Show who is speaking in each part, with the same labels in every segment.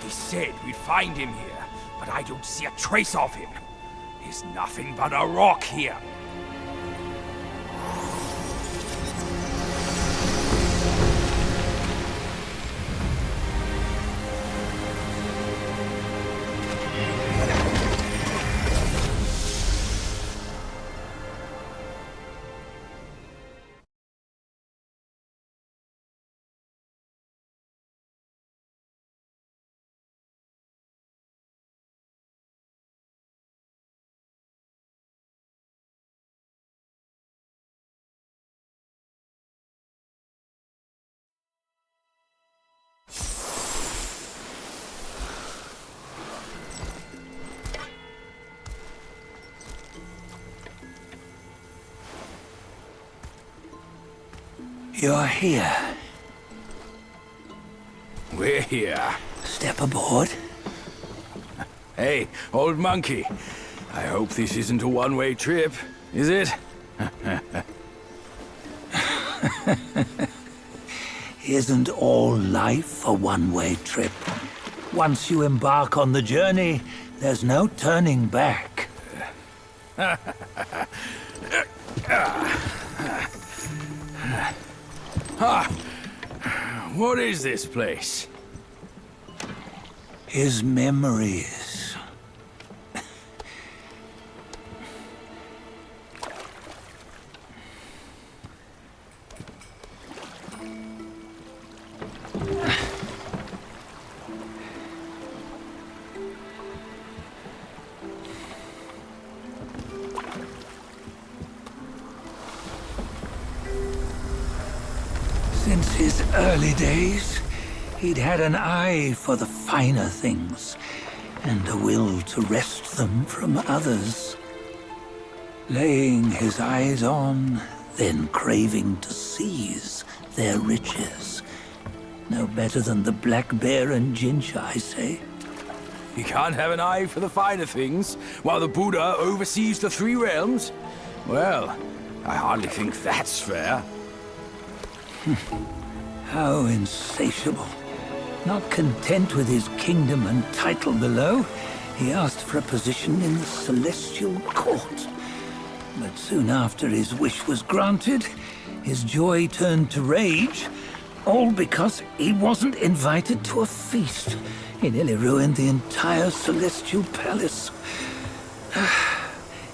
Speaker 1: He said we'd find him here, but I don't see a trace of him. There's nothing but a rock here.
Speaker 2: You're here.
Speaker 1: We're here.
Speaker 2: Step aboard.
Speaker 1: Hey, old monkey. I hope this isn't a one-way trip, is it?
Speaker 2: Isn't all life a one-way trip? Once you embark on the journey, there's no turning back.
Speaker 1: What is this place?
Speaker 2: His memories. Since his early days, he'd had an eye for the finer things, and a will to wrest them from others. Laying his eyes on, then craving to seize their riches. No better than the Black Bear and Jinja, I say.
Speaker 1: You can't have an eye for the finer things, while the Buddha oversees the three realms? Well, I hardly think that's fair.
Speaker 2: How insatiable. Not content with his kingdom and title below, he asked for a position in the Celestial Court. But soon after his wish was granted, his joy turned to rage, all because he wasn't invited to a feast. He nearly ruined the entire Celestial Palace.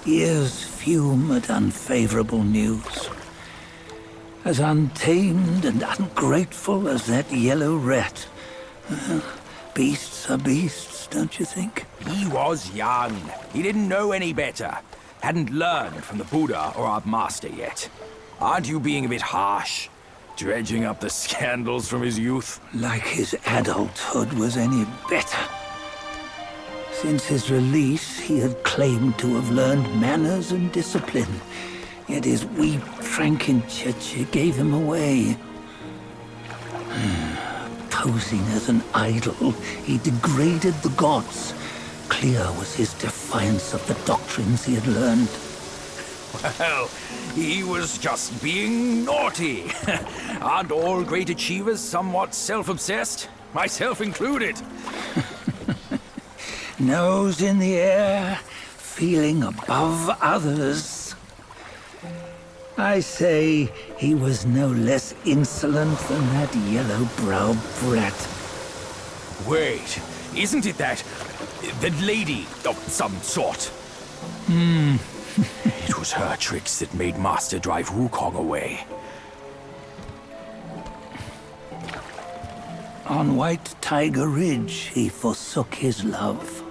Speaker 2: Ears fume at unfavorable news. As untamed and ungrateful as that yellow rat. Beasts are beasts, don't you think?
Speaker 1: He was young. He didn't know any better. Hadn't learned from the Buddha or our master yet. Aren't you being a bit harsh? Dredging up the scandals from his youth?
Speaker 2: Like his adulthood was any better. Since his release, he had claimed to have learned manners and discipline. Yet his weak Frankenchurch gave him away. Posing as an idol, he degraded the gods. Clear was his defiance of the doctrines he had learned.
Speaker 1: Well, he was just being naughty. Aren't all great achievers somewhat self-obsessed? Myself included.
Speaker 2: Nose in the air, feeling above others. I say he was no less insolent than that yellow-browed brat.
Speaker 1: Wait, isn't it that lady of some sort? It was her tricks that made Master drive Wukong away.
Speaker 2: On White Tiger Ridge, he forsook his love.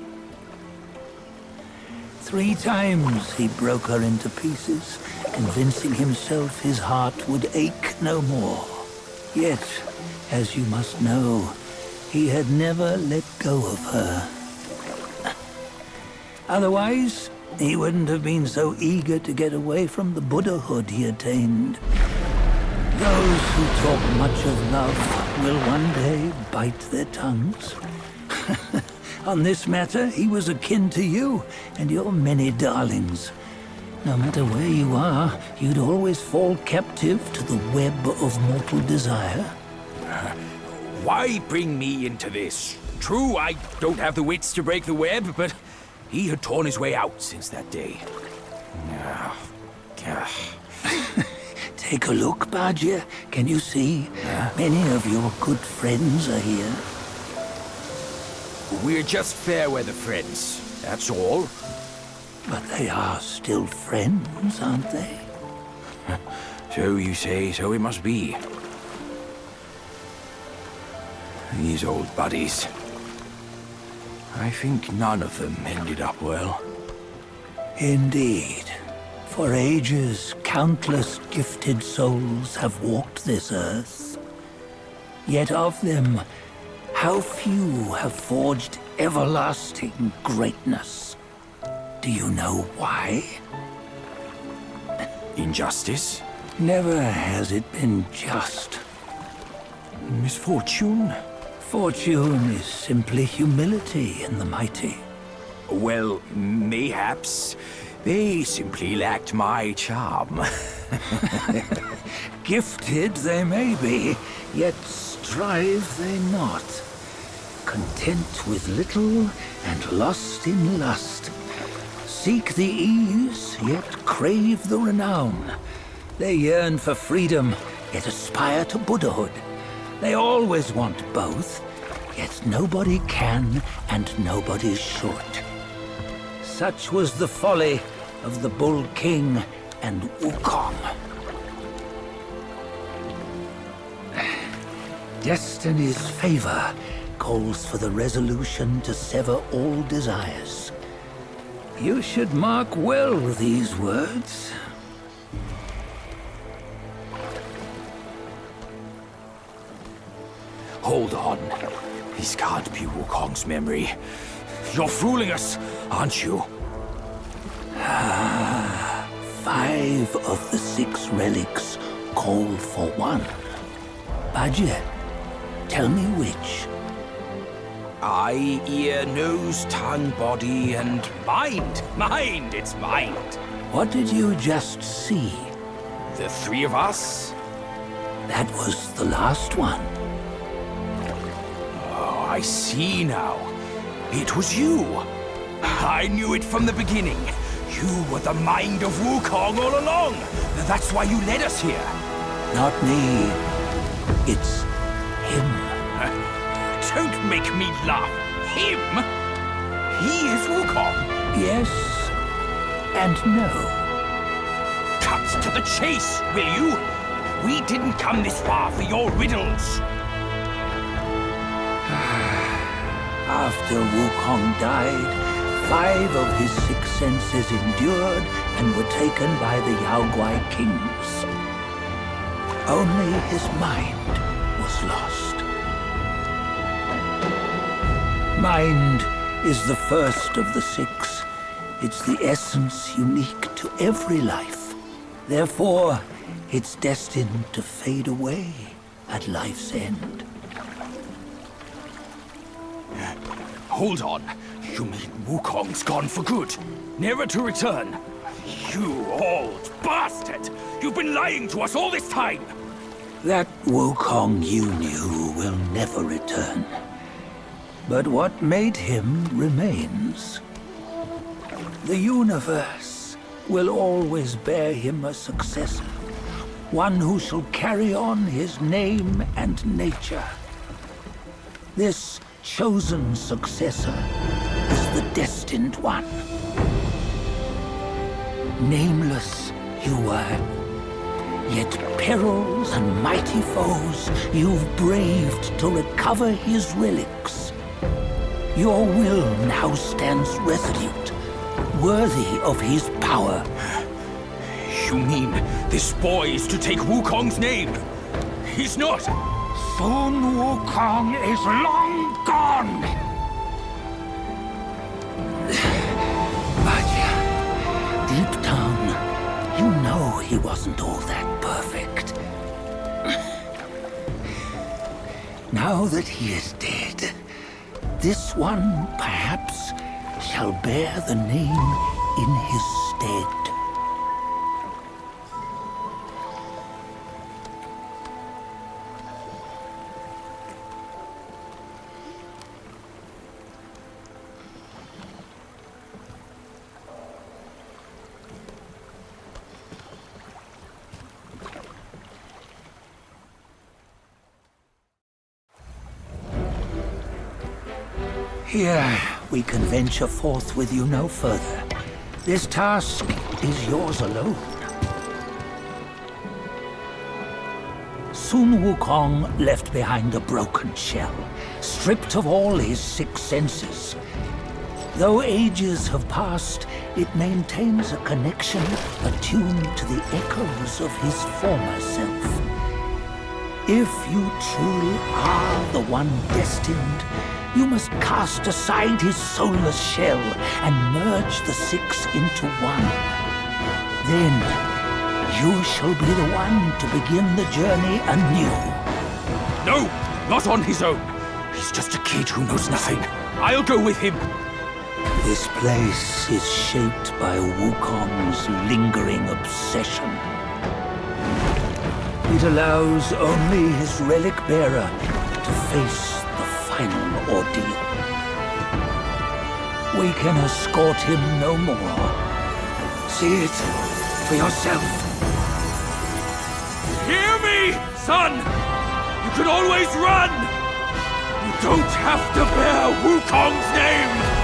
Speaker 2: 3 times he broke her into pieces, convincing himself his heart would ache no more. Yet, as you must know, he had never let go of her. Otherwise, he wouldn't have been so eager to get away from the Buddhahood he attained. Those who talk much of love will one day bite their tongues. On this matter, he was akin to you and your many darlings. No matter where you are, you'd always fall captive to the web of mortal desire.
Speaker 1: Why bring me into this? True, I don't have the wits to break the web, but he had torn his way out since that day. Ah,
Speaker 2: Take a look, Badger. Can you see? Many of your good friends are here.
Speaker 1: We're just fair weather friends, that's all.
Speaker 2: But they are still friends, aren't they?
Speaker 1: So you say, so it must be. These old buddies. I think none of them ended up well.
Speaker 2: Indeed. For ages, countless gifted souls have walked this earth. Yet of them, how few have forged everlasting greatness? Do you know why?
Speaker 1: Injustice?
Speaker 2: Never has it been just.
Speaker 1: Misfortune?
Speaker 2: Fortune is simply humility in the mighty.
Speaker 1: Well, mayhaps. They simply lacked my charm.
Speaker 2: Gifted they may be, yet strive they not. Content with little and lost in lust. Seek the ease, yet crave the renown. They yearn for freedom, yet aspire to Buddhahood. They always want both, yet nobody can and nobody should. Such was the folly of the Bull King and Wukong. Destiny's favor calls for the resolution to sever all desires. You should mark well these words.
Speaker 1: Hold on. This can't be Wukong's memory. You're fooling us, aren't you?
Speaker 2: 5 of the 6 relics call for one. Badger, tell me which.
Speaker 1: Eye, ear, nose, tongue, body, and mind. Mind, it's mind.
Speaker 2: What did you just see?
Speaker 1: The 3 of us?
Speaker 2: That was the last one.
Speaker 1: Oh, I see now. It was you. I knew it from the beginning. You were the mind of Wukong all along. That's why you led us here.
Speaker 2: Not me. It's him.
Speaker 1: Don't make me laugh. Him? He is Wukong.
Speaker 2: Yes and no.
Speaker 1: Cut to the chase, will you? We didn't come this far for your riddles.
Speaker 2: After Wukong died, 5 of his 6 senses endured and were taken by the Yaoguai kings. Only his mind was lost. Mind is the first of the 6. It's the essence unique to every life. Therefore, it's destined to fade away at life's end.
Speaker 1: Hold on. You mean Wukong's gone for good? Never to return? You old bastard! You've been lying to us all this time!
Speaker 2: That Wukong you knew will never return. But what made him remains. The universe will always bear him a successor. One who shall carry on his name and nature. This chosen successor is the destined one. Nameless you were, yet perils and mighty foes you've braved to recover his relics. Your will now stands resolute, worthy of his power.
Speaker 1: You mean this boy is to take Wukong's name? He's not!
Speaker 2: Sun Wukong is long gone! But deep down, you know he wasn't all that perfect. Now that he is dead, this one, perhaps, shall bear the name in his stead. Here, we can venture forth with you no further. This task is yours alone. Sun Wukong left behind a broken shell, stripped of all his 6 senses. Though ages have passed, it maintains a connection attuned to the echoes of his former self. If you truly are the one destined, you must cast aside his soulless shell and merge the 6 into one. Then, you shall be the one to begin the journey anew.
Speaker 1: No, not on his own. He's just a kid who knows nothing. I'll go with him.
Speaker 2: This place is shaped by Wukong's lingering obsession. It allows only his relic bearer to face the final ordeal. We can escort him no more. See it for yourself.
Speaker 1: Hear me, son! You can always run! You don't have to bear Wukong's name!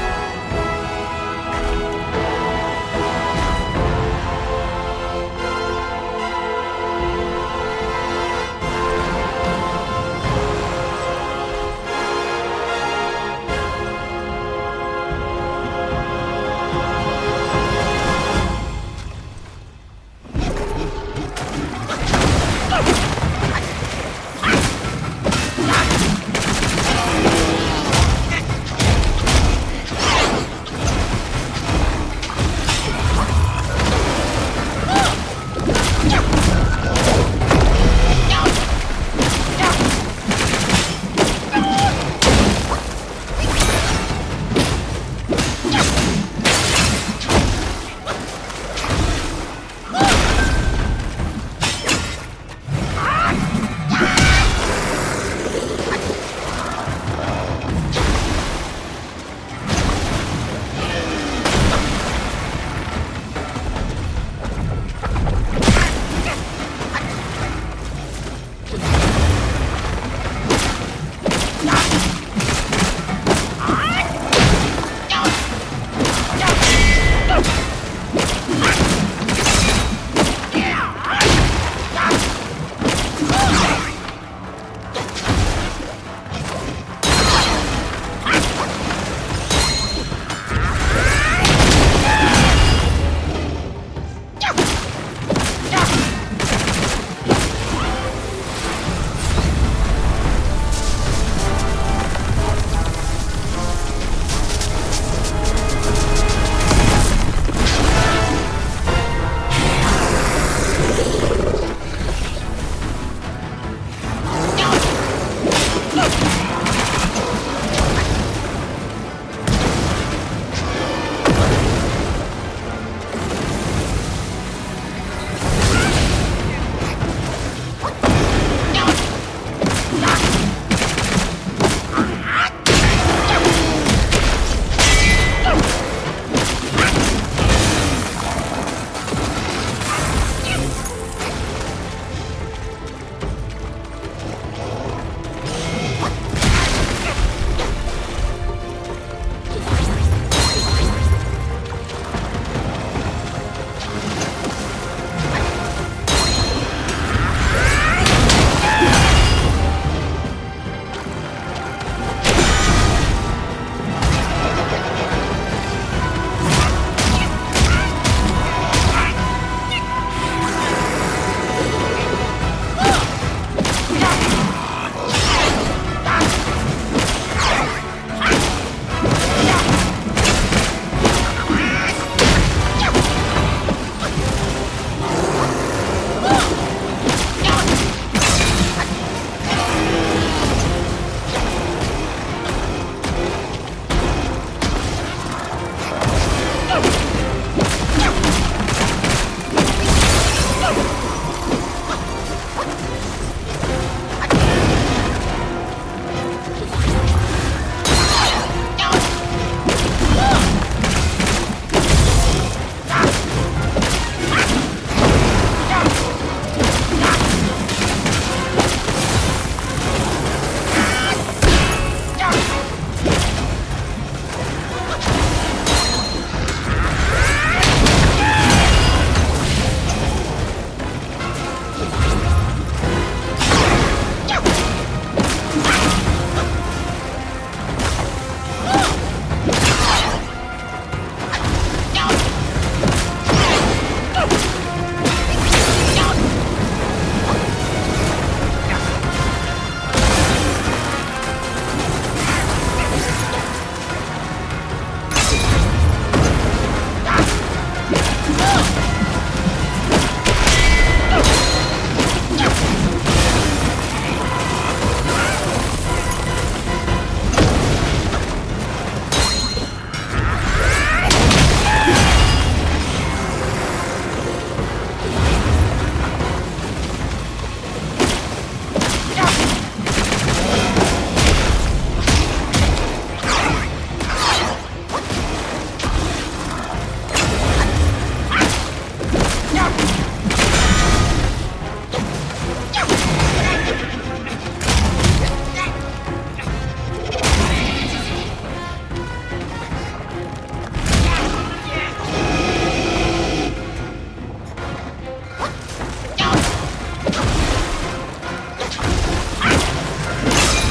Speaker 2: Lord.